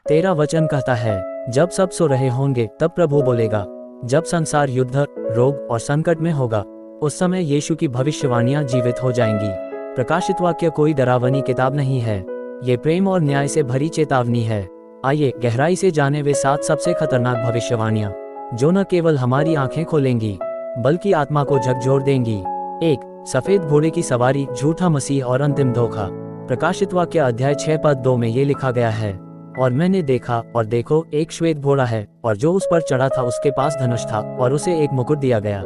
तेरा वचन कहता है, जब सब सो रहे होंगे तब प्रभु बोलेगा। जब संसार युद्ध, रोग और संकट में होगा, उस समय यीशु की भविष्यवाणियां जीवित हो जाएंगी। प्रकाशित वाक्य कोई डरावनी किताब नहीं है, ये प्रेम और न्याय से भरी चेतावनी है। आइए गहराई से जाने वे 7 सबसे खतरनाक भविष्यवाणियां, जो न केवल हमारी आंखें खोलेंगी बल्कि आत्मा को झकझोर देंगी। 1. सफेद घोड़े की सवारी, झूठा मसीह और अंतिम धोखा। प्रकाशित वाक्य अध्याय 6 पद 2 में ये लिखा गया है, और मैंने देखा और देखो एक श्वेत घोड़ा है, और जो उस पर चढ़ा था उसके पास धनुष था, और उसे एक मुकुट दिया गया।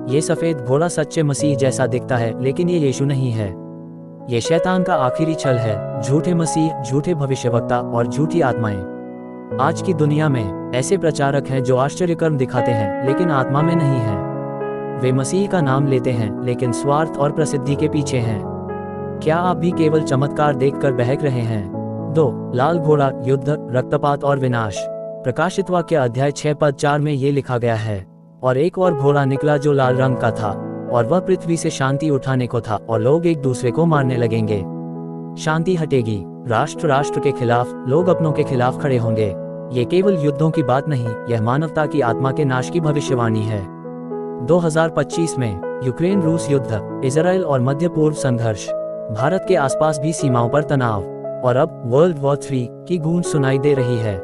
ये सफेद घोड़ा सच्चे मसीह जैसा दिखता है, लेकिन ये यीशु नहीं है। ये शैतान का आखिरी छल है, झूठे मसीह, झूठे भविष्यवक्ता और झूठी आत्माएं। आज की दुनिया में ऐसे प्रचारक हैं जो आश्चर्यकर्म दिखाते हैं लेकिन आत्मा में नहीं हैं। वे मसीह का नाम लेते हैं लेकिन स्वार्थ और प्रसिद्धि के पीछे हैं। क्या आप भी केवल चमत्कार देखकर बहक रहे हैं? 2. लाल घोड़ा, युद्ध, रक्तपात और विनाश। प्रकाशित वाक्य अध्याय 6 पद 4 में ये लिखा गया है, और एक और घोड़ा निकला जो लाल रंग का था, और वह पृथ्वी से शांति उठाने को था, और लोग एक दूसरे को मारने लगेंगे। शांति हटेगी, राष्ट्र राष्ट्र के खिलाफ, लोग अपनों के खिलाफ खड़े होंगे। ये केवल युद्धों की बात नहीं, यह मानवता की आत्मा के नाश की भविष्यवाणी है। 2025 में यूक्रेन रूस युद्ध, इजराइल और मध्य पूर्व संघर्ष, भारत के आसपास भी सीमाओं पर तनाव, और अब वर्ल्ड वॉर 3 की गूंज सुनाई दे रही है।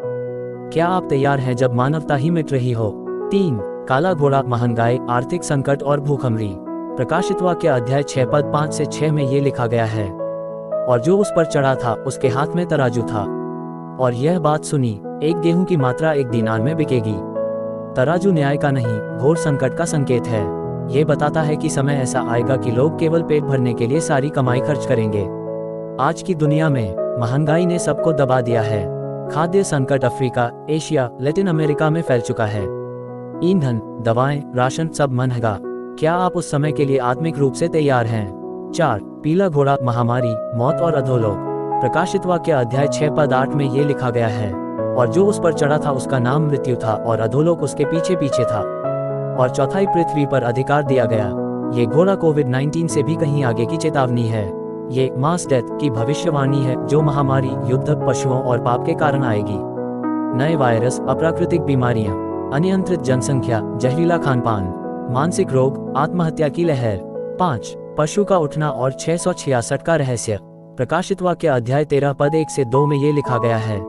क्या आप तैयार हैं जब मानवता ही मिट रही हो? 3. काला घोड़ा, महंगाई, आर्थिक संकट और भूखमरी। प्रकाशित वाक्य अध्याय 6 पद 5 से 6 में ये लिखा गया है, और जो उस पर चढ़ा था उसके हाथ में तराजू था, और यह बात सुनी, एक गेहूं की मात्रा 1 दीनार में बिकेगी। तराजू न्याय का नहीं, घोर संकट का संकेत है। ये बताता है कि समय ऐसा आएगा कि लोग केवल पेट भरने के लिए सारी कमाई खर्च करेंगे। आज की दुनिया में महंगाई ने सबको दबा दिया है। खाद्य संकट अफ्रीका, एशिया, लैटिन अमेरिका में फैल चुका है। ईंधन, दवाएं, राशन सब महंगा। क्या आप उस समय के लिए आत्मिक रूप से तैयार हैं? 4. पीला घोड़ा, महामारी, मौत और अधोलोक। प्रकाशित वाक्य अध्याय 6 पद 8 में ये लिखा गया है, और जो उस पर चढ़ा था उसका नाम मृत्यु था, और अधोलोक उसके पीछे पीछे था, और चौथाई पृथ्वी पर अधिकार दिया गया। ये घोड़ा कोविड-19 से भी कहीं आगे की चेतावनी है। ये मास डेथ की भविष्यवाणी है, जो महामारी, युद्ध, पशुओं और पाप के कारण आएगी। नए वायरस, अप्राकृतिक बीमारियां, अनियंत्रित जनसंख्या, जहरीला खानपान, मानसिक रोग, आत्महत्या की लहर। 5. पशु का उठना और 666 का रहस्य। प्रकाशित वाक्य अध्याय 13 पद 1 से 2 में ये लिखा गया है,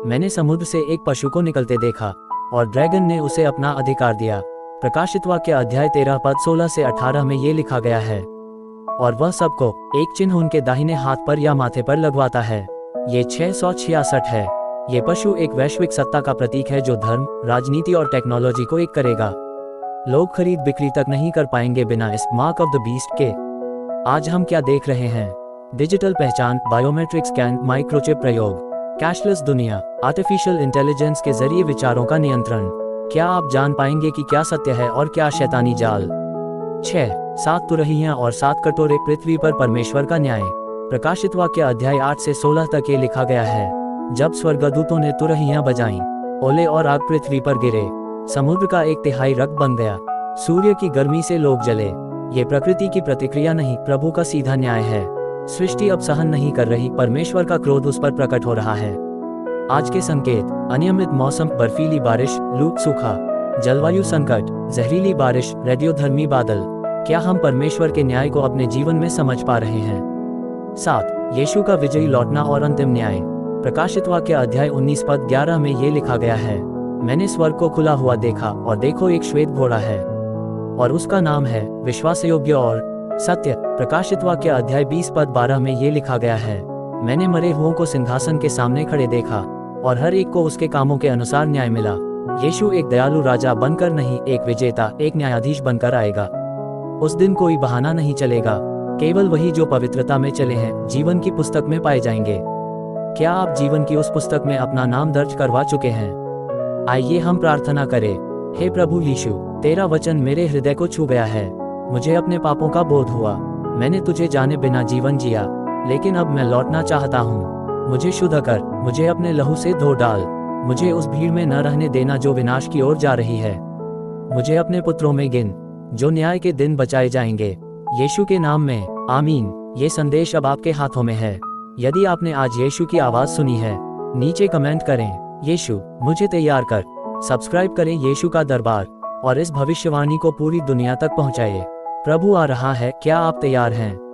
मैंने समुद्र से एक पशु को निकलते देखा, और ड्रैगन ने उसे अपना अधिकार दिया। प्रकाशित वाक्य अध्याय 13 पद 16 से 18 में ये लिखा गया है, और वह सबको एक चिन्ह उनके दाहिने हाथ पर या माथे पर लगवाता है। ये 666 है। ये पशु एक वैश्विक सत्ता का प्रतीक है जो धर्म, राजनीति और टेक्नोलॉजी को एक करेगा। लोग खरीद बिक्री तक नहीं कर पाएंगे बिना इस मार्क ऑफ द बीस्ट के। आज हम क्या देख रहे हैं? डिजिटल पहचान, बायोमेट्रिक स्कैन, माइक्रोचिप प्रयोग, कैशलेस दुनिया, आर्टिफिशियल इंटेलिजेंस के जरिए विचारों का नियंत्रण। क्या आप जान पाएंगे कि क्या सत्य है और क्या शैतानी जाल? 6. 7 तुरहियां और 7 कटोरे, पृथ्वी पर परमेश्वर का न्याय। प्रकाशित वाक्य अध्याय 8 से 16 तक ये लिखा गया है, जब स्वर्गदूतों ने तुरहियां बजाईं, ओले और आग पृथ्वी पर गिरे, समुद्र का 1/3 रक्त बन गया, सूर्य की गर्मी से लोग जले। ये प्रकृति की प्रतिक्रिया नहीं, प्रभु का सीधा न्याय है। सृष्टि अब सहन नहीं कर रही, परमेश्वर का क्रोध उस पर प्रकट हो रहा है। आज के संकेत: अनियमित मौसम, बर्फीली बारिश, लू, सूखा, जलवायु संकट, जहरीली बारिश, रेडियोधर्मी बादल। क्या हम परमेश्वर के न्याय को अपने जीवन में समझ पा रहे हैं? 7. यीशु का विजयी लौटना और अंतिम न्याय। प्रकाशित वाक्य अध्याय 19 पद 11 में ये लिखा गया है, मैंने स्वर्ग को खुला हुआ देखा, और देखो एक श्वेत घोड़ा है, और उसका नाम है विश्वासयोग्य और सत्य। प्रकाशित वाक्य अध्याय 20 पद 12 में ये लिखा गया है, मैंने मरे हुओं को सिंहासन के सामने खड़े देखा, और हर एक को उसके कामों के अनुसार न्याय मिला। यीशु एक दयालु राजा बनकर नहीं, एक विजेता, एक न्यायाधीश बनकर आएगा। उस दिन कोई बहाना नहीं चलेगा, केवल वही जो पवित्रता में चले हैं जीवन की पुस्तक में पाए जाएंगे। क्या आप जीवन की उस पुस्तक में अपना नाम दर्ज करवा चुके हैं? आइए हम प्रार्थना करें। हे प्रभु यीशु, तेरा वचन मेरे हृदय को छू गया है। मुझे अपने पापों का बोध हुआ। मैंने तुझे जाने बिना जीवन जिया, लेकिन अब मैं लौटना चाहता हूँ। मुझे शुद्ध कर, मुझे अपने लहू से धो डाल। मुझे उस भीड़ में न रहने देना जो विनाश की ओर जा रही है। मुझे अपने पुत्रों में गिन, जो न्याय के दिन बचाए जाएंगे। यीशु के नाम में, आमीन। ये संदेश अब आपके हाथों में है। यदि आपने आज यीशु की आवाज सुनी है, नीचे कमेंट करें, यीशु मुझे तैयार कर। सब्सक्राइब करें यीशु का दरबार और इस भविष्यवाणी को पूरी दुनिया तक पहुंचाइए। प्रभु आ रहा है, क्या आप तैयार हैं?